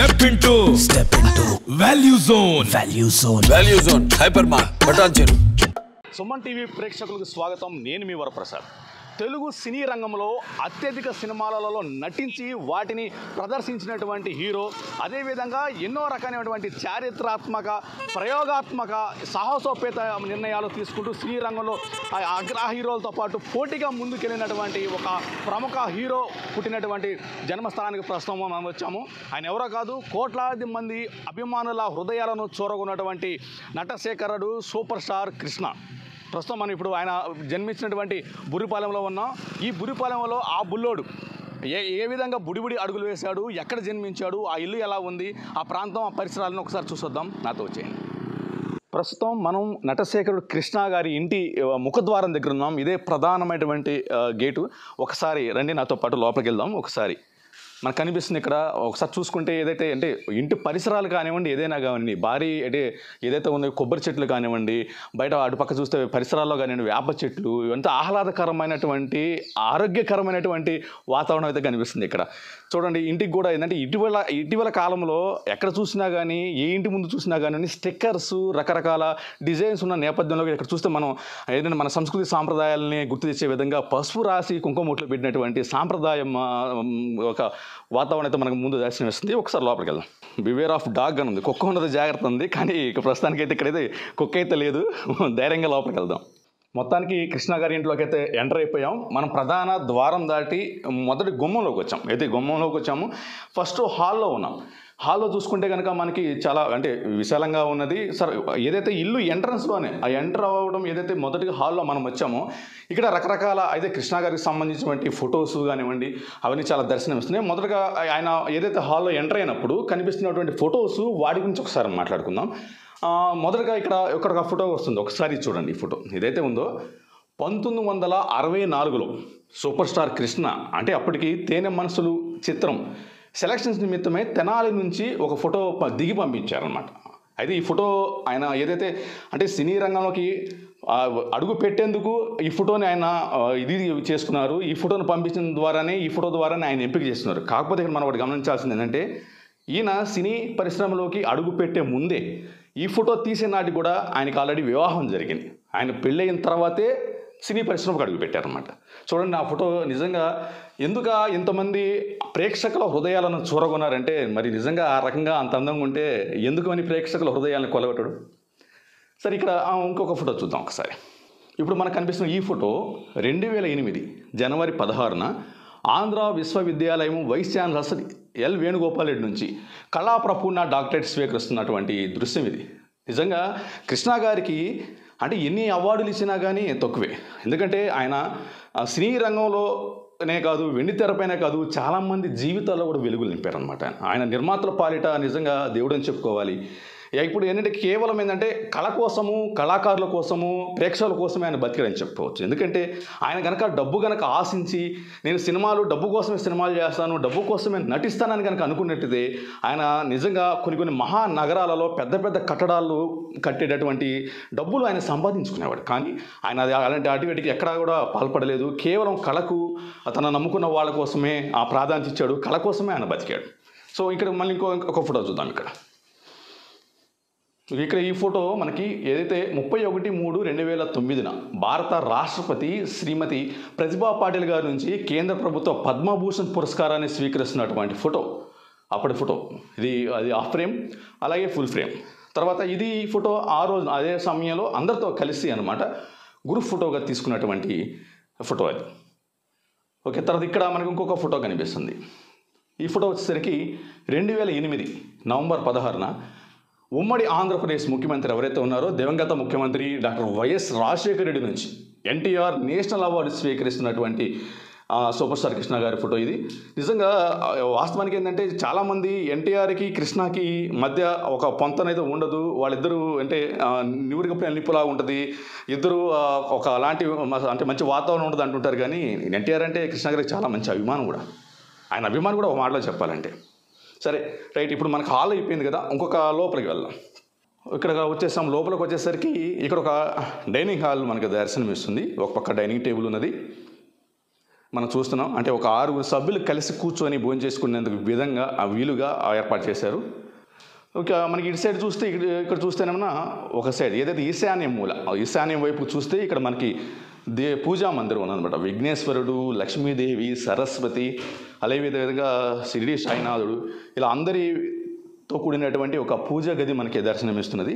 Step into Value Zone Hypermart Patancheru. Suman TV ప్రేక్షకులకు స్వాగతం. నేను మీ వరప్రసాద్. తెలుగు సినీ రంగంలో అత్యధిక సినిమాలలో నటించి వాటిని ప్రదర్శించినటువంటి హీరో, అదేవిధంగా ఎన్నో రకాలైనటువంటి చారిత్రాత్మక, ప్రయోగాత్మక, సాహసోపేత నిర్ణయాలు తీసుకుంటూ సినీ రంగంలో అగ్ర హీరోలతో పాటు పోటీగా ముందుకెళ్ళినటువంటి ఒక ప్రముఖ హీరో పుట్టినటువంటి జన్మస్థానానికి ప్రస్తుతం మనం వచ్చాము. ఆయన ఎవరో కాదు, కోట్లాది మంది అభిమానుల హృదయాలను చూరగొన్నటువంటి నటశేఖరుడు, సూపర్ స్టార్ కృష్ణ. ప్రస్తుతం మనం ఇప్పుడు ఆయన జన్మించినటువంటి బురిపాలెంలో ఉన్నాం. ఈ బురిపాలెంలో ఆ బుల్లోడు ఏ విధంగా బుడిబుడి అడుగులు వేశాడు, ఎక్కడ జన్మించాడు, ఆ ఇల్లు ఎలా ఉంది, ఆ ప్రాంతం, ఆ పరిసరాలను ఒకసారి చూసొద్దాం. నాతో వచ్చేయండి. ప్రస్తుతం మనం నటశేఖరుడు కృష్ణ గారి ఇంటి ముఖద్వారం దగ్గర ఉన్నాం. ఇదే ప్రధానమైనటువంటి గేటు. ఒకసారి రండి, నాతో పాటు లోపలికి వెళ్దాం. ఒకసారి మనకు కనిపిస్తుంది ఇక్కడ. ఒకసారి చూసుకుంటే ఏదైతే అంటే ఇంటి పరిసరాలు కానివ్వండి, ఏదైనా కానివ్వండి, భారీ అంటే ఏదైతే ఉందో కొబ్బరి చెట్లు కానివ్వండి, బయట అటుపక్క చూస్తే పరిసరాల్లో కానివ్వండి వేప చెట్లు, ఇవంతా ఆహ్లాదకరమైనటువంటి ఆరోగ్యకరమైనటువంటి వాతావరణం అయితే కనిపిస్తుంది ఇక్కడ. చూడండి, ఇంటికి కూడా ఏంటంటే ఇటీవల కాలంలో ఎక్కడ చూసినా కానీ, ఏ ఇంటి ముందు చూసినా కానీ స్టిక్కర్స్, రకరకాల డిజైన్స్ ఉన్న నేపథ్యంలో ఇక్కడ చూస్తే మనం ఏదైనా మన సంస్కృతి సాంప్రదాయాలని గుర్తు తెచ్చే విధంగా పసుపు రాసి కుంకుమొట్లు పెట్టినటువంటి సాంప్రదాయం ఒక వాతావరణం అయితే మనకు ముందు దర్శనం ఇస్తుంది. ఒకసారి లోపలికి వెళ్దాం. బివేర్ ఆఫ్ డాగ్ అని ఉంది, కుక్క ఉన్నది జాగ్రత్త ఉంది, కానీ ఇక ప్రస్తుతానికి అయితే ఇక్కడైతే కుక్క అయితే లేదు. ధైర్యంగా లోపలికి వెళ్దాం. మొత్తానికి కృష్ణ గారి ఇంట్లోకి అయితే ఎంటర్ అయిపోయాం. మనం ప్రధాన ద్వారం దాటి మొదటి గుమ్మంలోకి వచ్చాం. అయితే గుమ్మంలోకి వచ్చాము. ఫస్ట్ హాల్లో ఉన్నాం. హాల్లో చూసుకుంటే కనుక మనకి చాలా అంటే విశాలంగా ఉన్నది. సరే, ఏదైతే ఇల్లు ఎంట్రన్స్లోనే ఆ ఎంటర్ అవ్వడం ఏదైతే మొదటిగా హాల్లో మనం వచ్చామో, ఇక్కడ రకరకాల అయితే కృష్ణ గారికి సంబంధించినటువంటి ఫొటోస్ కానివ్వండి, అవన్నీ చాలా దర్శనం ఇస్తున్నాయి. మొదటగా ఆయన ఏదైతే హాల్లో ఎంటర్ అయినప్పుడు కనిపిస్తున్నటువంటి ఫొటోస్, వాటి గురించి ఒకసారి మాట్లాడుకుందాం. మొదటగా ఇక్కడ ఒక ఫోటో వస్తుంది. ఒకసారి చూడండి. ఈ ఫోటో ఏదైతే ఉందో 1964లో సూపర్ స్టార్ కృష్ణ, అంటే అప్పటికి తేనె మనసులు చిత్రం సెలక్షన్స్ నిమిత్తమే తెనాలి నుంచి ఒక ఫోటో దిగి పంపించారనమాట. అయితే ఈ ఫోటో ఆయన ఏదైతే అంటే సినీ రంగంలోకి అడుగు పెట్టేందుకు ఈ ఫోటోని ఆయన ఇది చేసుకున్నారు. ఈ ఫోటోను పంపించిన ద్వారానే, ఈ ఫోటో ద్వారానే ఆయన ఎంపిక చేస్తున్నారు. కాకపోతే ఇక్కడ మనం ఒకటి గమనించాల్సింది ఏంటంటే, ఈయన సినీ పరిశ్రమలోకి అడుగు పెట్టే ముందే ఈ ఫోటో తీసే నాటి కూడా ఆయనకు ఆల్రెడీ వివాహం జరిగింది. ఆయన పెళ్ళయిన తర్వాతే సినీ పరిశ్రమకు అడుగు పెట్టారనమాట. చూడండి, ఆ ఫోటో నిజంగా ఎందుకు ఇంతమంది ప్రేక్షకుల హృదయాలను చూరగొన్నారంటే, మరి నిజంగా ఆ రకంగా అంత అందంగా ఉంటే ఎందుకు అని ప్రేక్షకుల హృదయాలను కొలగొట్టడు. సరే, ఇక్కడ ఇంకొక ఫోటో చూద్దాం ఒకసారి. ఇప్పుడు మనకు కనిపిస్తున్న ఈ ఫోటో 2008 జనవరి 16న ఆంధ్ర విశ్వవిద్యాలయం vice chancellor L Venugopal Reddy నుంచి కళాప్రపూర్ణ డాక్టరేట్ స్వీకరిస్తున్నటువంటి దృశ్యం ఇది. నిజంగా కృష్ణ గారికి అంటే ఎన్ని అవార్డులు ఇచ్చినా కానీ తక్కువే. ఎందుకంటే ఆయన సినీ రంగంలోనే కాదు, వెండి తెరపైనే కాదు, చాలామంది జీవితాల్లో కూడా వెలుగులు నింపారనమాట. ఆయన నిర్మాతల పాలిట నిజంగా దేవుడు అని చెప్పుకోవాలి. ఇప్పుడు ఏంటంటే కేవలం ఏంటంటే కళ కోసము, కళాకారుల కోసము, ప్రేక్షకుల కోసమే ఆయన బతికాడని చెప్పుకోవచ్చు. ఎందుకంటే ఆయన కనుక డబ్బు కనుక ఆశించి, నేను డబ్బు కోసమే సినిమాలు చేస్తాను, డబ్బు కోసమే నటిస్తానని కనుక అనుకున్నట్టుదే ఆయన నిజంగా కొన్ని మహానగరాలలో పెద్ద పెద్ద కట్టడాలు కట్టేటటువంటి డబ్బులు ఆయన సంపాదించుకునేవాడు. కానీ ఆయన అలాంటి అటువటికి ఎక్కడా కూడా పాల్పడలేదు. కేవలం కళకు, తన నమ్ముకున్న వాళ్ళ కోసమే ఆ ప్రాధాన్యత ఇచ్చాడు. కళ కోసమే ఆయన బతికాడు. సో ఇక్కడ మళ్ళీ ఇంకొక ఫోటో చూద్దాం. ఇక్కడ ఈ ఫోటో మనకి ఏదైతే 31/3/2009 భారత రాష్ట్రపతి శ్రీమతి ప్రతిభా పాటిల్ గారి నుంచి కేంద్ర ప్రభుత్వ పద్మభూషణ్ పురస్కారాన్ని స్వీకరిస్తున్నటువంటి ఫోటో. అప్పటి ఫోటో ఇది, అది హాఫ్ ఫ్రేమ్, అలాగే ఫుల్ ఫ్రేమ్. తర్వాత ఇది ఫోటో ఆ రోజు అదే సమయంలో అందరితో కలిసి అనమాట గ్రూప్ ఫోటోగా తీసుకున్నటువంటి ఫోటో అది. ఓకే, తర్వాత ఇక్కడ మనకు ఇంకొక ఫోటో కనిపిస్తుంది. ఈ ఫోటో వచ్చేసరికి 2008 నవంబర్ 16న ఉమ్మడి ఆంధ్రప్రదేశ్ ముఖ్యమంత్రి ఎవరైతే ఉన్నారో దివంగత ముఖ్యమంత్రి డాక్టర్ వైఎస్ రాజశేఖర రెడ్డి నుంచి ఎన్టీఆర్ నేషనల్ అవార్డు స్వీకరిస్తున్నటువంటి సూపర్ స్టార్ కృష్ణ గారి ఫోటో ఇది. నిజంగా వాస్తవానికి ఏంటంటే చాలామంది ఎన్టీఆర్కి కృష్ణకి మధ్య ఒక పొంతనైతే ఉండదు. వాళ్ళిద్దరూ అంటే నివురికప్పుడు నిప్పులా ఉంటుంది. ఇద్దరు ఒక అలాంటి అంటే మంచి వాతావరణం ఉండదు అంటుంటారు. కానీ ఎన్టీఆర్ అంటే కృష్ణ గారికి చాలా మంచి అభిమానం కూడా. ఆయన అభిమానం కూడా ఒక మాటలో చెప్పాలంటే. సరే, రైట్. ఇప్పుడు మనకు హాల్ అయిపోయింది కదా, ఇంకొక లోపలికి వెళ్దాం. ఇక్కడ వచ్చేసాం. లోపలికి వచ్చేసరికి ఇక్కడ ఒక డైనింగ్ హాల్ మనకు దర్శనం ఇస్తుంది. ఒక పక్క డైనింగ్ టేబుల్ ఉన్నది. మనం చూస్తున్నాం. అంటే ఒక 6 సభ్యులు కలిసి కూర్చొని భోజనం చేసుకునేందుకు విధంగా వీలుగా ఏర్పాటు చేశారు. ఇక మనకి ఇటు సైడ్ చూస్తే ఇక్కడ చూస్తేనేమన్నా ఒక సైడ్ ఏదైతే ఈశాన్యం మూల, ఈశాన్యం వైపు చూస్తే ఇక్కడ మనకి పూజా మందిరం ఉన్నదన్నమాట. విఘ్నేశ్వరుడు, లక్ష్మీదేవి, సరస్వతి, అదేవిధంగా షిరిడి సాయినాథుడు, ఇలా అందరితో కూడినటువంటి ఒక పూజా గది మనకి దర్శనమిస్తున్నది.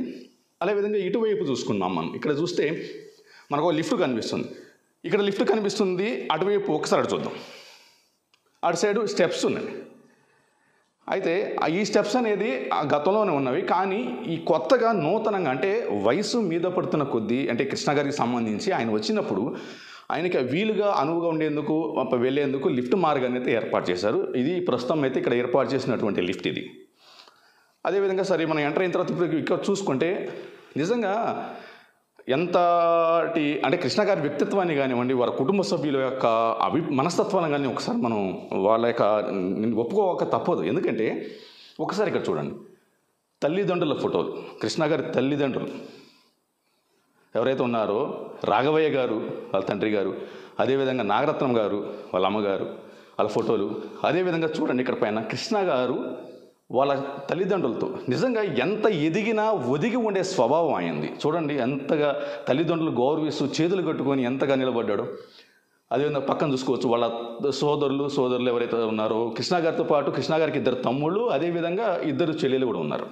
అదేవిధంగా ఇటువైపు చూసుకున్నాం మనం. ఇక్కడ చూస్తే మనకు లిఫ్ట్ కనిపిస్తుంది. ఇక్కడ లిఫ్ట్ కనిపిస్తుంది. అటువైపు ఒకసారి చూద్దాం. అటు సైడు స్టెప్స్ ఉన్నాయి. అయితే ఈ స్టెప్స్ అనేది గతంలోనే ఉన్నవి, కానీ ఈ కొత్తగా నూతనంగా అంటే వయసు మీద పడుతున్న కొద్దీ అంటే కృష్ణ గారికి సంబంధించి ఆయన వచ్చినప్పుడు ఆయనకి వీలుగా అనువుగా ఉండేందుకు వెళ్ళేందుకు లిఫ్ట్ మార్గాన్ని అయితే ఏర్పాటు చేశారు. ఇది ప్రస్తుతం అయితే ఇక్కడ ఏర్పాటు చేసినటువంటి లిఫ్ట్ ఇది. అదేవిధంగా సరే మనం ఎంటర్ అయిన తర్వాత ఇక్కడ చూసుకుంటే నిజంగా ఎంతటి అంటే కృష్ణ గారి వ్యక్తిత్వాన్ని కానివ్వండి, వారి కుటుంబ సభ్యుల యొక్క మనస్తత్వాన్ని కానీ ఒకసారి మనం వాళ్ళ యొక్క ఒప్పుకోక తప్పదు. ఎందుకంటే ఒకసారి ఇక్కడ చూడండి, తల్లిదండ్రుల ఫోటోలు, కృష్ణ గారి తల్లిదండ్రులు ఎవరైతే ఉన్నారో రాఘవయ్య గారు వాళ్ళ తండ్రి గారు, అదేవిధంగా నాగరత్నం గారు వాళ్ళ అమ్మగారు, వాళ్ళ ఫోటోలు. అదేవిధంగా చూడండి ఇక్కడ పైన కృష్ణ గారు వాళ్ళ తల్లిదండ్రులతో నిజంగా ఎంత ఎదిగినా ఒదిగి ఉండే స్వభావం అయింది. చూడండి ఎంతగా తల్లిదండ్రులు గౌరవిస్తూ చేతులు కట్టుకొని ఎంతగా నిలబడ్డాడు. అదేవిధంగా పక్కన చూసుకోవచ్చు వాళ్ళ సోదరులు ఎవరైతే ఉన్నారో కృష్ణ గారితో పాటు కృష్ణ గారికి 2 తమ్ముళ్ళు, అదేవిధంగా 2 చెల్లెలు కూడా ఉన్నారు.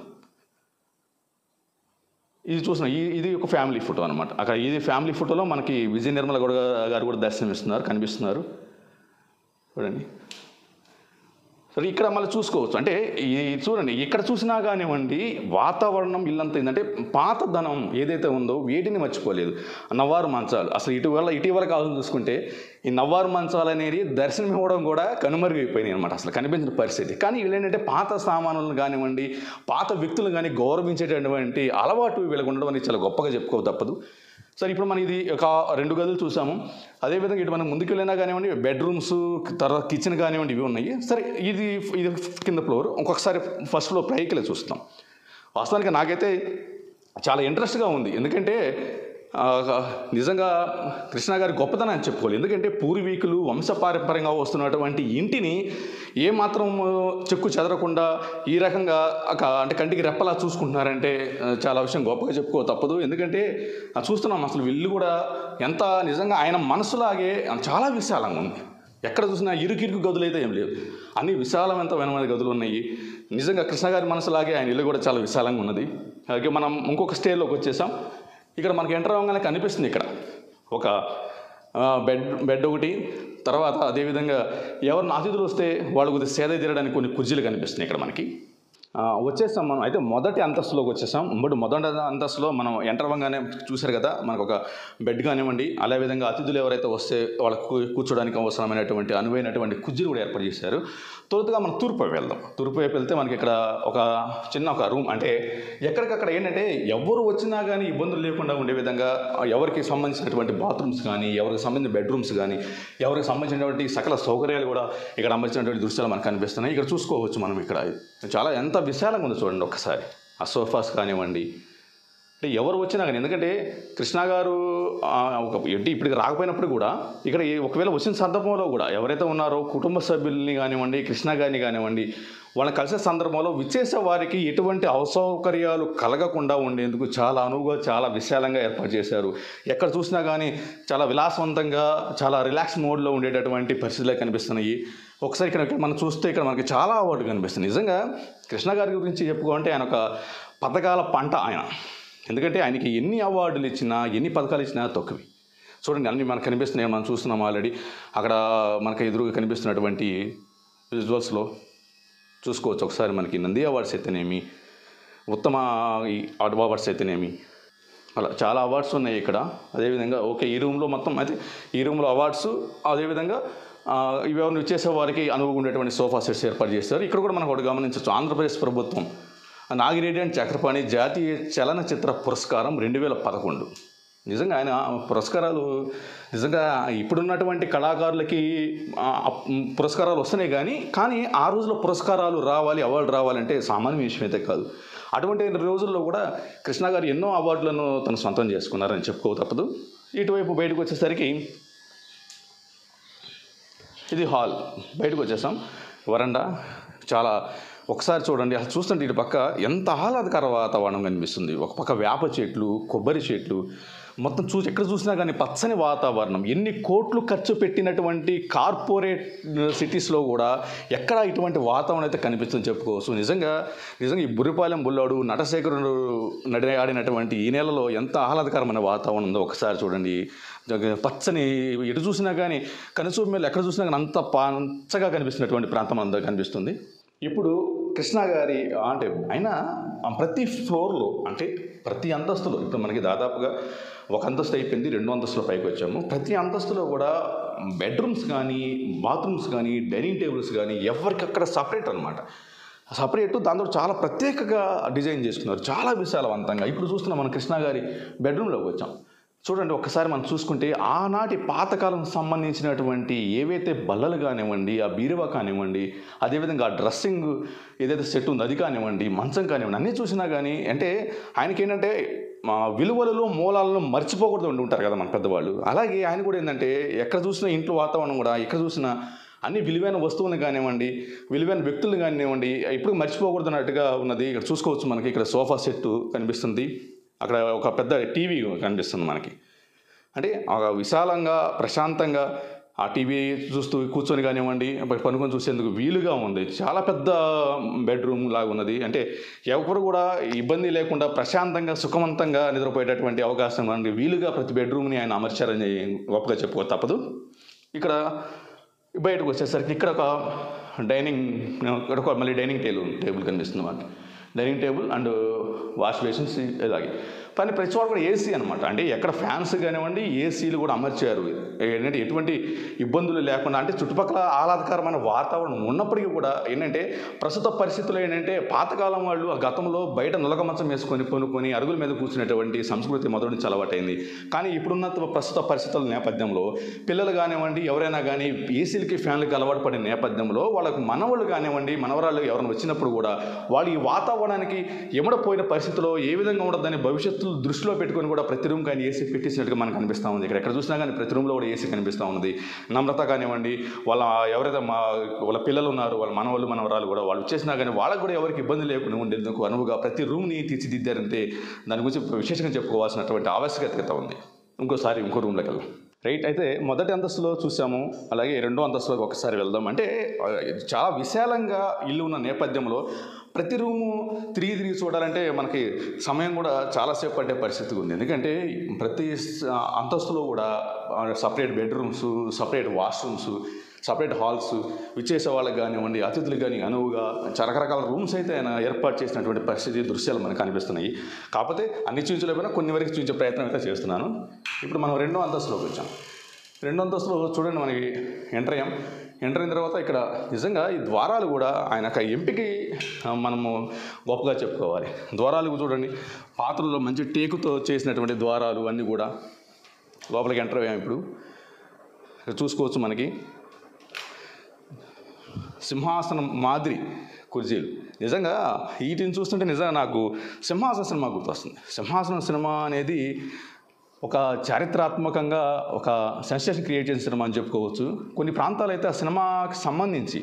ఇది చూసిన ఇది ఒక ఫ్యామిలీ ఫోటో అనమాట. అక్కడ ఇది ఫ్యామిలీ ఫోటోలో మనకి విజయ నిర్మల గారు కూడా కనిపిస్తున్నారు చూడండి. సరే ఇక్కడ మళ్ళీ చూసుకోవచ్చు. అంటే చూడండి ఇక్కడ చూసినా కానివ్వండి వాతావరణం ఇల్లంతా ఏంటంటే పాతదనం ఏదైతే ఉందో వేటిని మర్చిపోలేదు. నవ్వారు మంచాలు అసలు ఇటీవల కాలం చూసుకుంటే ఈ నవ్వారు మంచాలు అనేది దర్శనం ఇవ్వడం కూడా కనుమరుగైపోయినాయి అనమాట. అసలు కనిపించిన పరిస్థితి. కానీ వీళ్ళు ఏంటంటే పాత సామానులను కానివ్వండి, పాత వ్యక్తులు కానీ గౌరవించేటటువంటి అలవాటు వీళ్ళకు ఉండడం అనేది చాలా గొప్పగా చెప్పుకో తప్పదు. సరే ఇప్పుడు మనం ఇది ఒక 2 గదులు చూసాము. అదేవిధంగా ఇటు మనం ముందుకు వెళ్ళినా కానివ్వండి బెడ్రూమ్స్, తర్వాత కిచెన్ కానివ్వండి ఇవి ఉన్నాయి. సరే ఇది కింద ఫ్లోర్. ఇంకొకసారి ఫస్ట్ ఫ్లోర్ పైకి వెళ్ళి చూస్తాం. వాస్తవానికి నాకైతే చాలా ఇంట్రెస్ట్గా ఉంది. ఎందుకంటే నిజంగా కృష్ణ గారి గొప్పతనాన్ని చెప్పుకోవాలి. ఎందుకంటే పూర్వీకులు వంశపారంపర్యంగా వస్తున్నటువంటి ఇంటిని ఏమాత్రం చెక్కు చెదరకుండా ఈ రకంగా అంటే కంటికి రెప్పలా చూసుకుంటున్నారంటే చాలా విషయం గొప్పగా చెప్పుకో తప్పదు. ఎందుకంటే చూస్తున్నాం అసలు ఇల్లు కూడా ఎంత నిజంగా ఆయన మనసులాగే చాలా విశాలంగా ఉంది. ఎక్కడ చూసినా ఇరుకు గదులు అయితే ఏం లేవు, అన్ని విశాలవంతమైన గదులు ఉన్నాయి. నిజంగా కృష్ణ గారి మనసులాగే ఆయన ఇల్లు కూడా చాలా విశాలంగా ఉన్నది. అలాగే మనం ఇంకొక స్టేజ్లోకి వచ్చేసాం. ఇక్కడ మనకి ఎంటర్ అవ్వగానే కనిపిస్తుంది ఇక్కడ ఒక బెడ్ ఒకటి, తర్వాత అదేవిధంగా ఎవరిని అతిథులు వస్తే వాళ్ళు కొద్దిగా సేద తీరడానికి కొన్ని కుర్చీలు కనిపిస్తున్నాయి ఇక్కడ మనకి. వచ్చేసాం మనం. అయితే మొదటి అంతస్తులోకి వచ్చేసాం. మొదటి అంతస్తులో మనం ఎంటర్ అవ్వగానే చూశారు కదా మనకు ఒక బెడ్ కానివ్వండి, అదేవిధంగా అతిథులు ఎవరైతే వస్తే వాళ్ళకు కూర్చోడానికి అవసరమైనటువంటి అనువైనటువంటి కుర్చీలు కూడా ఏర్పాటు చేశారు. తొలుతగా మనం తూర్పు వైపు వెళ్దాం. తూర్పు వైపు వెళ్తే మనకి ఇక్కడ ఒక చిన్న రూమ్, అంటే ఎక్కడికక్కడ ఏంటంటే ఎవరు వచ్చినా కానీ ఇబ్బందులు లేకుండా ఉండే విధంగా ఎవరికి సంబంధించినటువంటి బాత్రూమ్స్ కానీ, ఎవరికి సంబంధించిన బెడ్రూమ్స్ కానీ, ఎవరికి సంబంధించినటువంటి సకల సౌకర్యాలు కూడా ఇక్కడ అమర్చినటువంటి దృశ్యాలు మనకు కనిపిస్తున్నాయి. ఇక్కడ చూసుకోవచ్చు మనం. ఇక్కడ చాలా ఎంత విశాలంగా ఉంది చూడండి ఒక్కసారి. ఆ సోఫాస్ కానివ్వండి, అంటే ఎవరు వచ్చినా కానీ, ఎందుకంటే కృష్ణ గారు ఒక ఇప్పటికి రాకపోయినప్పుడు కూడా ఇక్కడ ఒకవేళ వచ్చిన సందర్భంలో కూడా ఎవరైతే ఉన్నారో కుటుంబ సభ్యుల్ని కానివ్వండి, కృష్ణ గారిని కానివ్వండి, వాళ్ళని కలిసే సందర్భంలో విచ్చేసే వారికి ఎటువంటి అసౌకర్యాలు కలగకుండా ఉండేందుకు చాలా అనువుగా చాలా విశాలంగా ఏర్పాటు చేశారు. ఎక్కడ చూసినా కానీ చాలా విలాసవంతంగా చాలా రిలాక్స్ మోడ్లో ఉండేటటువంటి పరిస్థితులే కనిపిస్తున్నాయి. ఒకసారి ఇక్కడ మనం చూస్తే ఇక్కడ మనకి చాలా అవార్డు కనిపిస్తుంది. నిజంగా కృష్ణ గారి గురించి చెప్పుకోవాలంటే ఆయన ఒక పథకాల పంట ఆయన. ఎందుకంటే ఆయనకి ఎన్ని అవార్డులు ఇచ్చినా, ఎన్ని పథకాలు ఇచ్చినా తక్కువే. చూడండి అన్నీ మనకు కనిపిస్తున్నాయి, మనం చూస్తున్నాం ఆల్రెడీ. అక్కడ మనకు ఎదురుగా కనిపిస్తున్నటువంటి విజువల్స్లో చూసుకోవచ్చు. ఒకసారి మనకి నంది అవార్డ్స్ అయితేనేమి, ఉత్తమ అవార్డ్స్ అయితేనేమి, అలా చాలా అవార్డ్స్ ఉన్నాయి ఇక్కడ. అదేవిధంగా ఓకే ఈ రూమ్లో మొత్తం అయితే ఈ రూమ్లో అవార్డ్స్, అదేవిధంగా ఇవన్నీ వచ్చేసే వారికి అనువుగా ఉండేటువంటి సోఫా సెట్స్ ఏర్పాటు చేస్తారు. ఇక్కడ కూడా మనం ఒకటి గమనించవచ్చు. ఆంధ్రప్రదేశ్ ప్రభుత్వం నాగిరెడ్డి అండ్ చక్రపాణి జాతీయ చలనచిత్ర పురస్కారం 2011. నిజంగా ఆయన పురస్కారాలు నిజంగా ఇప్పుడున్నటువంటి కళాకారులకి పురస్కారాలు వస్తున్నాయి కానీ ఆ రోజుల్లో పురస్కారాలు రావాలి, అవార్డు రావాలంటే సామాన్య విషయం అయితే కాదు. అటువంటి రోజుల్లో కూడా కృష్ణ గారు ఎన్నో అవార్డులను తను సొంతం చేసుకున్నారని చెప్పుకో తప్పదు. ఇటువైపు బయటకు వచ్చేసరికి ఇది హాల్. బయటకు వచ్చేసాం. వరండా చాలా ఒకసారి చూడండి, అసలు చూస్తుంటే ఇటు పక్క ఎంత ఆహ్లాదకర వాతావరణం కనిపిస్తుంది. ఒక పక్క వేప చెట్లు, కొబ్బరి చెట్లు, మొత్తం ఎక్కడ చూసినా కానీ పచ్చని వాతావరణం. ఎన్ని కోట్లు ఖర్చు పెట్టినటువంటి కార్పొరేట్ సిటీస్లో కూడా ఎక్కడ ఇటువంటి వాతావరణం అయితే కనిపిస్తుందని చెప్పుకోవచ్చు. నిజంగా ఈ బుర్రిపాలెం బుల్లాడు నటశేఖరుడు ఆడినటువంటి ఈ నెలలో ఎంత ఆహ్లాదకరమైన వాతావరణం ఉందో ఒకసారి చూడండి. పచ్చని ఎటు చూసినా కానీ కనుచూపు మీద ఎక్కడ చూసినా కానీ అంత పచ్చగా కనిపిస్తున్నటువంటి ప్రాంతం అంతా కనిపిస్తుంది. ఇప్పుడు కృష్ణ గారి అంటే ఆయన ప్రతి ఫ్లోర్లో అంటే ప్రతి అంతస్తులో ఇప్పుడు మనకి దాదాపుగా ఒక అంతస్తు అయిపోయింది, 2 అంతస్తుల పైకి వచ్చాము. ప్రతి అంతస్తులో కూడా బెడ్రూమ్స్ కానీ, బాత్రూమ్స్ కానీ, డైనింగ్ టేబుల్స్ కానీ ఎవరికక్కడ సపరేట్ అనమాట. సపరేటు దాంతో చాలా ప్రత్యేకంగా డిజైన్ చేసుకున్నారు, చాలా విశాలవంతంగా. ఇప్పుడు చూస్తున్నాం మన కృష్ణ గారి బెడ్రూమ్లోకి వచ్చాం. చూడండి ఒక్కసారి మనం చూసుకుంటే ఆనాటి పాతకాలం సంబంధించినటువంటి ఏవైతే బల్లలు కానివ్వండి, ఆ బీరువా కానివ్వండి, అదేవిధంగా ఆ డ్రెస్సింగ్ ఏదైతే సెట్ ఉందో అది కానివ్వండి, మంచం కానివ్వండి, అన్నీ చూసినా కానీ అంటే ఆయనకి ఏంటంటే విలువలలో మూలాలను మర్చిపోకూడదు ఉంటారు కదా మన పెద్దవాళ్ళు. అలాగే ఆయన కూడా ఏంటంటే ఎక్కడ చూసినా ఇంట్లో వాతావరణం కూడా ఎక్కడ చూసినా అన్ని విలువైన వస్తువులను కానివ్వండి, విలువైన వ్యక్తులను కానివ్వండి ఇప్పుడు మర్చిపోకూడదు అన్నట్టుగా ఉన్నది. ఇక్కడ చూసుకోవచ్చు, మనకి ఇక్కడ సోఫా సెట్టు కనిపిస్తుంది, అక్కడ ఒక పెద్ద టీవీ కనిపిస్తుంది మనకి. అంటే విశాలంగా ప్రశాంతంగా ఆ టీవీ చూస్తూ కూర్చొని కానివ్వండి, పనుకొని చూసేందుకు వీలుగా ఉంది. చాలా పెద్ద బెడ్రూమ్ లాగా ఉన్నది. అంటే ఎవరు కూడా ఇబ్బంది లేకుండా ప్రశాంతంగా సుఖవంతంగా నిద్రపోయేటటువంటి అవకాశం అండి వీలుగా ప్రతి బెడ్రూమ్ని ఆయన అమర్చారని గొప్పగా చెప్పుకో తప్పదు. ఇక్కడ బయటకు వచ్చేసరికి ఇక్కడ మళ్ళీ డైనింగ్ టేబుల్ కనిపిస్తుంది మనకి. Dining table and wash basins ఇలాగే కానీ ప్రతి చోట కూడా ఏసీ అనమాట. అంటే ఎక్కడ ఫ్యాన్స్ కానివ్వండి, ఏసీలు కూడా అమర్చారు. ఏంటంటే ఎటువంటి ఇబ్బందులు లేకుండా అంటే చుట్టుపక్కల ఆహ్లాదకరమైన వాతావరణం ఉన్నప్పటికీ కూడా ఏంటంటే ప్రస్తుత పరిస్థితుల్లో ఏంటంటే పాతకాలం వాళ్ళు ఆ గతంలో బయట నులక మంచం వేసుకొని కొనుక్కొని అరుగుల మీద కూర్చునేటువంటి సంస్కృతి మొదటి నుంచి అలవాటైంది. కానీ ఇప్పుడున్న ప్రస్తుత పరిస్థితుల నేపథ్యంలో పిల్లలు కానివ్వండి, ఎవరైనా కానీ ఏసీలకి ఫ్యాన్లకి అలవాటు పడిన నేపథ్యంలో వాళ్ళకు మనవాళ్ళు కానివ్వండి, మనవరాళ్ళు ఎవరైనా వచ్చినప్పుడు కూడా వాళ్ళు ఈ వాతావరణానికి ఎమడపోయిన పరిస్థితిలో ఏ విధంగా ఉండదని భవిష్యత్తు దృష్టిలో పెట్టుకొని కూడా ప్రతి రూమ్ కానీ ఏసీ పెట్టించినట్టుగా మనకు కనిపిస్తూ ఉంది. ఎక్కడ చూసినా కానీ ప్రతి రూమ్లో కూడా ఏసీ కనిపిస్తూ ఉంది. నమ్రత కానివ్వండి, ఎవరైతే వాళ్ళ పిల్లలు ఉన్నారు, వాళ్ళ మనవాళ్ళు మనవరాలు కూడా వాళ్ళు వచ్చేసినా కానీ వాళ్ళకు కూడా ఎవరికి ఇబ్బంది లేకుండా ఉండేందుకు అనువుగా ప్రతి రూమ్ని తీర్చిదిద్దారంటే దాని గురించి విశేషంగా చెప్పుకోవాల్సినటువంటి ఆవశ్యకత ఉంది. ఇంకో రూమ్లోకి వెళ్దాం. రైట్, అయితే మొదటి అంతస్తులో చూసాము, అలాగే 2వ అంతస్తులోకి ఒకసారి వెళ్దాం. అంటే చాలా విశాలంగా ఇల్లు ఉన్న నేపథ్యంలో ప్రతి రూము తిరిగి చూడాలంటే మనకి సమయం కూడా చాలాసేపు పట్టే పరిస్థితి ఉంది. ఎందుకంటే ప్రతి అంతస్తులో కూడా separate bedrooms, separate washrooms, separate halls, విచ్చేసే వాళ్ళకి కానివ్వండి, అతిథులకు కానీ అనువుగా రకరకాల రూమ్స్ అయితే ఆయన ఏర్పాటు చేసినటువంటి పరిస్థితి దృశ్యాలు మనకు కనిపిస్తున్నాయి. కాకపోతే అన్ని చూపించలేకపోయినా కొన్ని వరకు చూపించే ప్రయత్నం అయితే చేస్తున్నాను. ఇప్పుడు మనం 2వ అంతస్తులోకి వచ్చాం. 2వ అంతస్తులో చూడండి, మనకి ఎంటర్ అయిన తర్వాత ఇక్కడ నిజంగా ఈ ద్వారాలు కూడా ఆయన ఎంపిక మనము గొప్పగా చెప్పుకోవాలి. ద్వారాలు చూడండి, పాత్రలో మంచి టేకుతో చేసినటువంటి ద్వారాలు అన్నీ కూడా. లోపలికి ఎంటర్ అయ్యాం. ఇప్పుడు చూసుకోవచ్చు, మనకి సింహాసనం మాదిరి కుర్చీలు. నిజంగా వీటిని చూస్తుంటే నిజంగా నాకు సింహాసనం సినిమా గుర్తొస్తుంది. సింహాసనం సినిమా అనేది ఒక చారిత్రాత్మకంగా ఒక సెన్సేషన్ క్రియేట్ చేసిన సినిమా అని చెప్పుకోవచ్చు. కొన్ని ప్రాంతాలు అయితే ఆ సినిమాకి సంబంధించి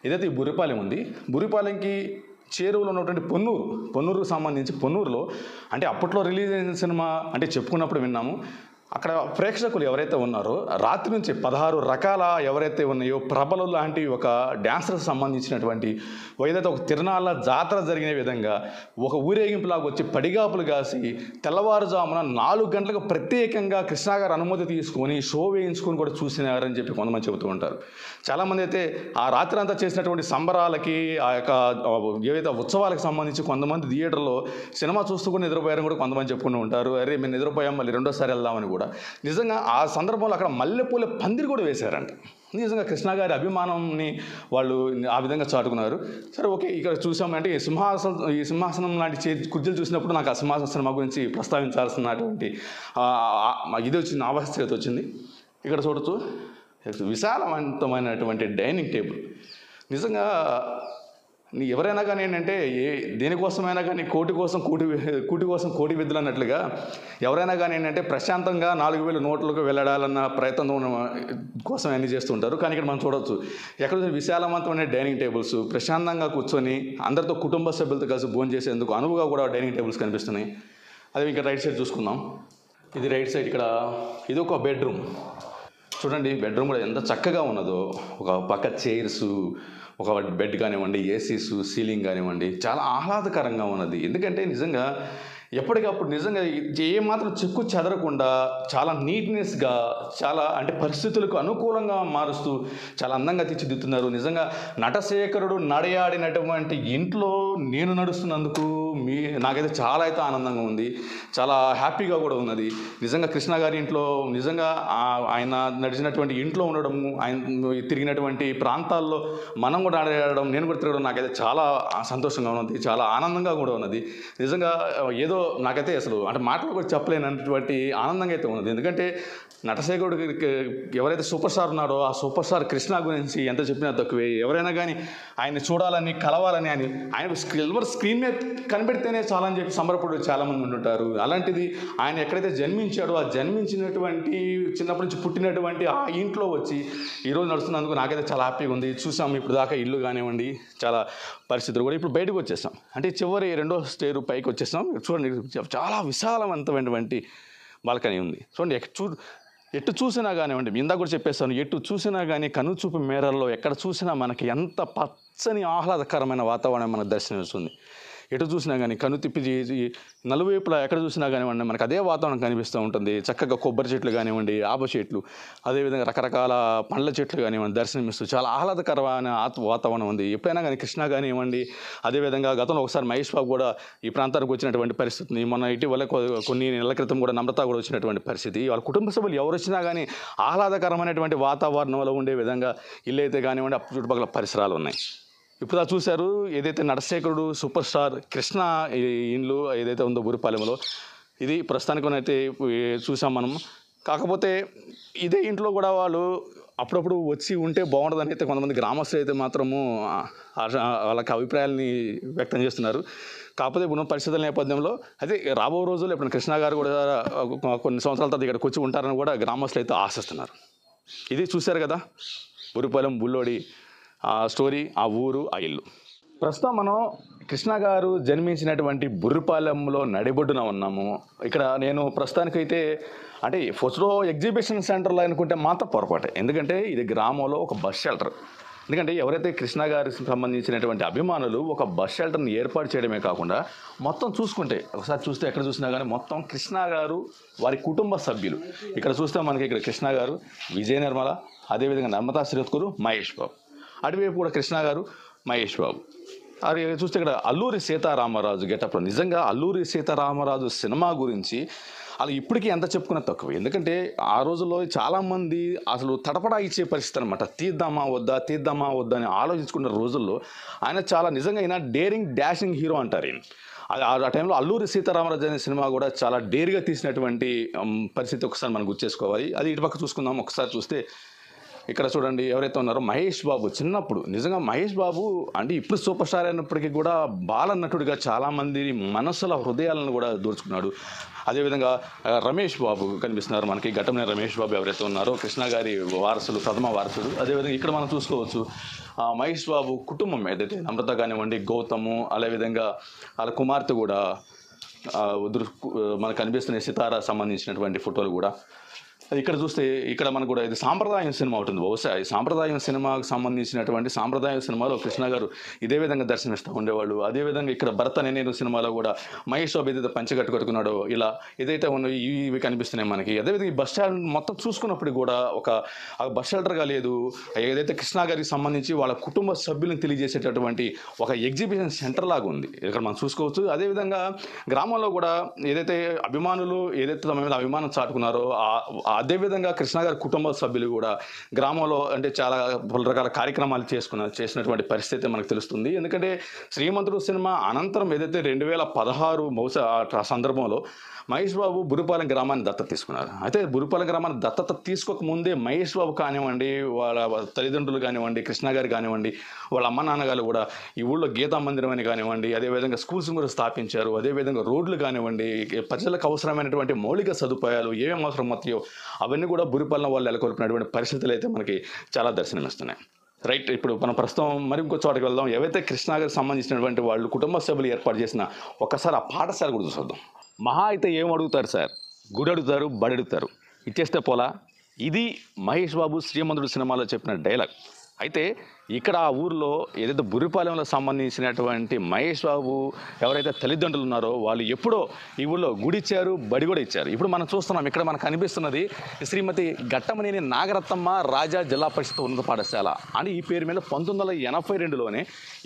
ఏదైతే ఈ బుర్రిపాలెం ఉంది, బుర్రిపాలెంకి చేరువలో ఉన్నటువంటి పొన్నూరుకు సంబంధించి పొన్నూరులో అంటే అప్పట్లో రిలీజ్ అయిన సినిమా అంటే చెప్పుకున్నప్పుడు విన్నాము. అక్కడ ప్రేక్షకులు ఎవరైతే ఉన్నారో రాత్రి నుంచి 16 రకాల ఎవరైతే ఉన్నాయో ప్రభలు లాంటి ఒక డ్యాన్సర్కి సంబంధించినటువంటి ఏదైతే ఒక తిరునాళ్ళ జాతర జరిగిన విధంగా ఒక ఊరేగింపులాగా వచ్చి పడిగాపులు కాసి తెల్లవారుజామున 4 గంటలకు ప్రత్యేకంగా కృష్ణ గారు అనుమతి తీసుకొని షో వేయించుకొని కూడా చూసినారని చెప్పి కొంతమంది చెబుతూ ఉంటారు. చాలామంది అయితే ఆ రాత్రి అంతా చేసినటువంటి సంబరాలకి ఆ యొక్క ఏవైతే ఉత్సవాలకు సంబంధించి కొంతమంది థియేటర్లో సినిమా చూస్తూ కూడా నిద్రపోయారని కూడా కొంతమంది చెప్పుకుంటూ ఉంటారు. అరే మేము నిద్రపోయాం, మళ్ళీ రెండోసారి వెళ్దామని కూడా. నిజంగా ఆ సందర్భంలో అక్కడ మల్లెపూల పందిరి కూడా వేశారంట. నిజంగా కృష్ణ గారి అభిమానాన్ని వాళ్ళు ఆ విధంగా చాటుకున్నారు. సరే, ఓకే, ఇక్కడ చూసామంటే ఈ సింహాసనం లాంటి కుర్చీలు చూసినప్పుడు నాకు ఆ సింహాసన సినిమా గురించి ప్రస్తావించాల్సినటువంటి ఇది వచ్చింది, ఆవశ్యకత వచ్చింది. ఇక్కడ చూడొచ్చు విశాలవంతమైనటువంటి డైనింగ్ టేబుల్. నిజంగా ఎవరైనా కానీ ఏంటంటే దేనికోసమైనా కానీ కూటి కోసం కోటి విద్యలు అన్నట్లుగా ఎవరైనా కానీ ఏంటంటే ప్రశాంతంగా 4,000 నోట్లకు వెళ్ళడాలన్న ప్రయత్నం కోసం అన్నీ చేస్తుంటారు. కానీ ఇక్కడ మనం చూడవచ్చు ఎక్కడ విశాలవంతమైన డైనింగ్ టేబుల్స్, ప్రశాంతంగా కూర్చొని అందరితో కుటుంబ సభ్యులతో కలిసి భోజనం చేసేందుకు అనువుగా కూడా డైనింగ్ టేబుల్స్ కనిపిస్తున్నాయి. అదే ఇంకా రైట్ సైడ్ చూసుకుందాం. ఇది రైట్ సైడ్. ఇక్కడ ఇది ఒక బెడ్రూమ్. చూడండి బెడ్రూమ్ కూడా ఎంత చక్కగా ఉన్నదో. ఒక పక్క చైర్స్, ఒక బెడ్ కానివ్వండి, ఏసీస్, సీలింగ్ కానివ్వండి, చాలా ఆహ్లాదకరంగా ఉన్నది. ఎందుకంటే నిజంగా ఎప్పటికప్పుడు నిజంగా ఏమాత్రం చెక్కు చెదరకుండా చాలా నీట్నెస్గా, చాలా అంటే పరిస్థితులకు అనుకూలంగా మారుస్తూ చాలా అందంగా తీర్చిదిద్దుతున్నారు. నిజంగా నటశేఖరుడు నడయాడినటువంటి ఇంట్లో నేను నడుస్తున్నందుకు నాకైతే చాలా అయితే ఆనందంగా ఉంది, చాలా హ్యాపీగా కూడా ఉన్నది. నిజంగా కృష్ణ గారి ఇంట్లో నిజంగా ఆయన నడిచినటువంటి ఇంట్లో ఉండడము, ఆయన తిరిగినటువంటి ప్రాంతాల్లో మనం కూడా నడయడం, నేను కూడా తిరగడం నాకైతే చాలా సంతోషంగా ఉన్నది, చాలా ఆనందంగా కూడా ఉన్నది. నిజంగా ఏదో నాకైతే అసలు అంటే మాటలు కూడా చెప్పలేనటువంటి ఆనందంగా అయితే ఉన్నది. ఎందుకంటే నటశేఖరుడు ఎవరైతే సూపర్ స్టార్ ఉన్నాడో ఆ సూపర్ స్టార్ కృష్ణ గురించి ఎంత చెప్పినా తక్కువే. ఎవరైనా కానీ ఆయన చూడాలని, కలవాలని, ఆయన సిల్వర్ స్క్రీన్ మీద కనిపెడితేనే చాలని చెప్పి సంబరపడు చాలామంది ఉంటుంటారు. అలాంటిది ఆయన ఎక్కడైతే జన్మించాడో ఆ జన్మించినటువంటి చిన్నప్పటి నుంచి పుట్టినటువంటి ఆ ఇంట్లో వచ్చి ఈరోజు నడుస్తున్నందుకు నాకైతే చాలా హ్యాపీగా ఉంది. చూసాం ఇప్పుడు దాకా ఇల్లు కానివ్వండి, చాలా పరిస్థితులు కూడా. ఇప్పుడు బయటకు వచ్చేసాం, అంటే చివరి 2వ స్టేరు పైకి వచ్చేసాం. చూడండి చాలా విశాలవంతమైనటువంటి బాల్కనీ ఉంది. చూడండి ఎటు చూసినా కానివ్వండి, ఇందాక కూడా చెప్పేస్తాను, ఎటు చూసినా కానీ కనుచూపు మేరల్లో ఎక్కడ చూసినా మనకి ఎంత పచ్చని ఆహ్లాదకరమైన వాతావరణం మనకు దర్శనమిస్తుంది. ఎటు చూసినా కానీ కను తిప్పి నలువైపులా ఎక్కడ చూసినా కానివ్వండి మనకు అదే వాతావరణం కనిపిస్తూ ఉంటుంది. చక్కగా కొబ్బరి చెట్లు కానివ్వండి, ఆప చెట్లు, అదేవిధంగా రకరకాల పండ్ల చెట్లు కానివ్వండి దర్శనమిస్తూ చాలా ఆహ్లాదకరమైన వాతావరణం ఉంది. ఎప్పుడైనా కానీ కృష్ణ కానివ్వండి, అదేవిధంగా గతంలో ఒకసారి మహేష్ బాబు కూడా ఈ ప్రాంతానికి వచ్చినటువంటి పరిస్థితిని, మొన్న ఇటీవల కొన్ని నెలల క్రితం కూడా నమ్రత కూడా వచ్చినటువంటి పరిస్థితి. వాళ్ళ కుటుంబ సభ్యులు ఎవరు వచ్చినా కానీ ఆహ్లాదకరమైనటువంటి వాతావరణంలో ఉండే విధంగా ఇల్లు అయితే కానివ్వండి, చుట్టుపక్కల పరిసరాలు ఉన్నాయి. ఇప్పుడు చూశారు ఏదైతే నటశేఖరుడు సూపర్ స్టార్ కృష్ణ ఇండ్లు ఏదైతే ఉందో బురిపాలెంలో, ఇది ప్రస్తుతానికైతే చూసాం మనం. కాకపోతే ఇదే ఇంట్లో కూడా వాళ్ళు అప్పుడప్పుడు వచ్చి ఉంటే బాగుంటుందని అయితే కొంతమంది గ్రామస్తులు అయితే మాత్రము వాళ్ళకి అభిప్రాయాలని వ్యక్తం చేస్తున్నారు. కాకపోతే ఇప్పుడు పరిస్థితుల నేపథ్యంలో అయితే రాబో రోజుల్లో ఇప్పుడు కృష్ణ గారు కూడా కొన్ని సంవత్సరాల తర్వాత ఇక్కడికి వచ్చి ఉంటారని కూడా గ్రామస్తులు అయితే ఆశిస్తున్నారు. ఇది చూశారు కదా బురిపాలెం బుల్లోడి ఆ స్టోరీ, ఆ ఊరు, ఆ ఇల్లు. ప్రస్తుతం మనం కృష్ణ గారు జన్మించినటువంటి బుర్రిపాలెంలో నడిబొడ్డున ఉన్నాము. ఇక్కడ నేను ప్రస్తుతానికైతే అంటే ఫోటో ఎగ్జిబిషన్ సెంటర్లో అనుకుంటే మాత్రం పొరపాటే. ఎందుకంటే ఇది గ్రామంలో ఒక బస్ షెల్టర్. ఎందుకంటే ఎవరైతే కృష్ణ గారికి సంబంధించినటువంటి అభిమానులు ఒక బస్ షెల్టర్ని ఏర్పాటు చేయడమే కాకుండా మొత్తం చూసుకుంటే ఒకసారి చూస్తే ఎక్కడ చూసినా కానీ మొత్తం కృష్ణ గారు వారి కుటుంబ సభ్యులు. ఇక్కడ చూస్తే మనకి ఇక్కడ కృష్ణ గారు, విజయ నిర్మల, అదేవిధంగా నర్మతా శ్రీరత్కూరు, మహేష్ బాబు, అటువైపు కూడా కృష్ణ గారు, మహేష్ బాబు. అది చూస్తే ఇక్కడ అల్లూరి సీతారామరాజు గెటప్లో. నిజంగా అల్లూరి సీతారామరాజు సినిమా గురించి అలా ఇప్పటికీ ఎంత చెప్పుకున్నా తక్కువ. ఎందుకంటే ఆ రోజుల్లో చాలామంది అసలు తడపడా ఇచ్చే పరిస్థితి అనమాట. తీద్దామా వద్దా అని ఆలోచించుకున్న రోజుల్లో ఆయన చాలా నిజంగా ఆయన డేరింగ్ డాషింగ్ హీరో అంటారు. ఆ టైంలో అల్లూరి సీతారామరాజు అనే సినిమా కూడా చాలా డేర్గా తీసినటువంటి పరిస్థితి ఒకసారి మనం గుర్తు చేసుకోవాలి. అది ఇటుపక్క చూసుకుందాం. ఒకసారి చూస్తే ఇక్కడ చూడండి ఎవరైతే ఉన్నారో మహేష్ బాబు. చిన్నప్పుడు నిజంగా మహేష్ బాబు అంటే ఇప్పుడు సూపర్ స్టార్ అయినప్పటికీ కూడా బాలనటుడిగా చాలామంది మనసుల హృదయాలను కూడా దోచుకున్నాడు. అదేవిధంగా రమేష్ బాబు కనిపిస్తున్నారు మనకి. ఘటమనేని రమేష్ బాబు ఎవరైతే ఉన్నారో కృష్ణ గారి వారసులు, ప్రథమ వారసుడు. అదేవిధంగా ఇక్కడ మనం చూసుకోవచ్చు మహేష్ బాబు కుటుంబం ఏదైతే నమ్రత కానివ్వండి, గౌతము, అదేవిధంగా వాళ్ళ కుమార్తె కూడా మనకు కనిపిస్తున్న సితారా సంబంధించినటువంటి ఫోటోలు కూడా. ఇక్కడ చూస్తే ఇక్కడ మనకు కూడా ఇది సాంప్రదాయం సినిమా ఉంటుంది. బహుశా ఈ సాంప్రదాయం సినిమాకు సంబంధించినటువంటి సాంప్రదాయ సినిమాలో కృష్ణ గారు ఇదే విధంగా దర్శనమిస్తూ ఉండేవాళ్ళు. అదేవిధంగా ఇక్కడ భరత్ అనే నేను సినిమాలో కూడా మహేష్ బాబు ఏదైతే పంచగట్టు కట్టుకున్నాడో ఇలా ఏదైతే ఉన్నాయో ఇవి కనిపిస్తున్నాయి మనకి. అదేవిధంగా ఈ బస్ స్టాండ్ మొత్తం చూసుకున్నప్పుడు కూడా ఒక బస్ షెల్టర్గా లేదు, ఏదైతే కృష్ణ గారికి సంబంధించి వాళ్ళ కుటుంబ సభ్యులను తెలియజేసేటటువంటి ఒక ఎగ్జిబిషన్ సెంటర్ లాగా ఉంది ఇక్కడ మనం చూసుకోవచ్చు. అదేవిధంగా గ్రామంలో కూడా ఏదైతే అభిమానులు ఏదైతే తమ మీద అభిమానం చాటుకున్నారో అదేవిధంగా కృష్ణ గారి కుటుంబ సభ్యులు కూడా గ్రామంలో అంటే చాలా పలు రకాల కార్యక్రమాలు చేసినటువంటి పరిస్థితి మనకు తెలుస్తుంది. ఎందుకంటే శ్రీమంతుడు సినిమా అనంతరం ఏదైతే 2016 బహుశా ఆ సందర్భంలో మహేష్ బాబు బురుపాలెం గ్రామాన్ని దత్తత తీసుకున్నారు. అయితే బురుపాలెం గ్రామాన్ని దత్తత తీసుకోక ముందే మహేష్ బాబు కానివ్వండి, వాళ్ళ తల్లిదండ్రులు కానివ్వండి, కృష్ణ గారు కానివ్వండి, వాళ్ళ అమ్మ నాన్నగారు కూడా ఈ ఊళ్ళో గీతా మందిరం అని కానివ్వండి, అదేవిధంగా స్కూల్స్ కూడా స్థాపించారు. అదేవిధంగా రోడ్లు కానివ్వండి, ప్రజలకు అవసరమైనటువంటి మౌలిక సదుపాయాలు ఏమేమి అవసరం అవుతాయో అవన్నీ కూడా బురుపాలెం వాళ్ళు నెలకొల్పినటువంటి పరిస్థితులు అయితే మనకి చాలా దర్శనమిస్తున్నాయి. రైట్, ఇప్పుడు మనం ప్రస్తుతం మరి ఇంకో చోటకి వెళ్దాం. ఏవైతే కృష్ణా గారికి సంబంధించినటువంటి వాళ్ళు కుటుంబ సభ్యులు ఏర్పాటు చేసిన ఒక్కసారి ఆ పాఠశాల కూడా చూద్దాం. మహా అయితే ఏం అడుగుతారు సార్? గుడి అడుగుతారు, బడి అడుగుతారు, ఇచ్చేస్తే పోలా. ఇది మహేష్ బాబు శ్రీమంతుడు సినిమాలో చెప్పిన డైలాగ్. అయితే ఇక్కడ ఆ ఊర్లో ఏదైతే బురిపాలెంలో సంబంధించినటువంటి మహేష్ బాబు ఎవరైతే తల్లిదండ్రులు ఉన్నారో వాళ్ళు ఎప్పుడో ఈ ఊళ్ళో గుడి ఇచ్చారు, బడి కూడా ఇచ్చారు. ఇప్పుడు మనం చూస్తున్నాం, ఇక్కడ మనకు కనిపిస్తున్నది శ్రీమతి ఘట్టమనేని నాగరత్నమ్మ రాజా జిల్లా పరిషత్ ఉన్నత పాఠశాల అని ఈ పేరు మీద 1982లోనే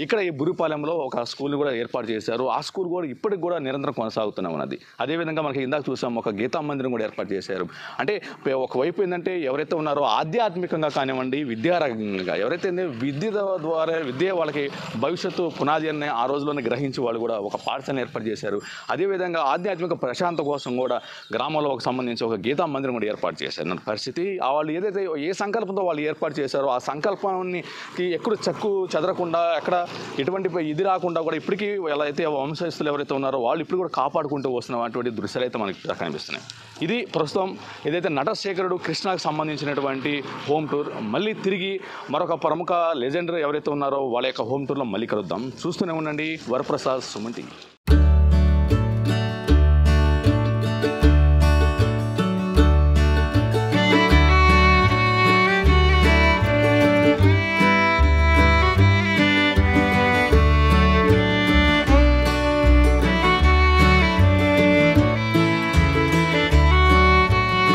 ఇక్కడ ఈ బురిపాలెంలో ఒక స్కూల్ని కూడా ఏర్పాటు చేశారు. ఆ స్కూల్ కూడా ఇప్పటికి కూడా నిరంతరం కొనసాగుతూనే ఉన్నది. అదేవిధంగా మనకి ఇందాక చూసాం, ఒక గీతా మందిరం కూడా ఏర్పాటు చేశారు. అంటే ఒకవైపు ఏంటంటే ఎవరైతే ఉన్నారో ఆధ్యాత్మికంగా కానివ్వండి, విద్యారంగంగా ఎవరైతే విద్య వాళ్ళకి భవిష్యత్తు పునాది అని ఆ రోజుల్లోనే గ్రహించి వాళ్ళు కూడా ఒక పాఠశాలను ఏర్పాటు చేశారు. అదేవిధంగా ఆధ్యాత్మిక ప్రశాంత కోసం కూడా గ్రామంలో సంబంధించి ఒక గీతా మందిరం కూడా ఏర్పాటు చేశారు. పరిస్థితి వాళ్ళు ఏదైతే ఏ సంకల్పంతో వాళ్ళు ఏర్పాటు చేశారో ఆ సంకల్పానికి ఎక్కడ చెక్కు చెదరకుండా, ఎక్కడ ఎటువంటి ఇది రాకుండా కూడా ఇప్పటికీ ఎలా అయితే వంశస్థులు ఎవరైతే ఉన్నారో వాళ్ళు ఇప్పుడు కూడా కాపాడుకుంటూ వస్తున్నటువంటి దృశ్యాలు అయితే మనకి కనిపిస్తున్నాయి. ఇది ప్రస్తుతం ఏదైతే నటశేఖరుడు కృష్ణకు సంబంధించినటువంటి హోమ్ టూర్. మళ్ళీ తిరిగి మరొక ప్రముఖ లెజెండరీ ఎవరైతే ఉన్నారో వాళ్ళ యొక్క హోమ్ టూర్లో మళ్ళీ కలుద్దాం. చూస్తూనే ఉండండి వరప్రసాద్ సుమన్ టీవీ.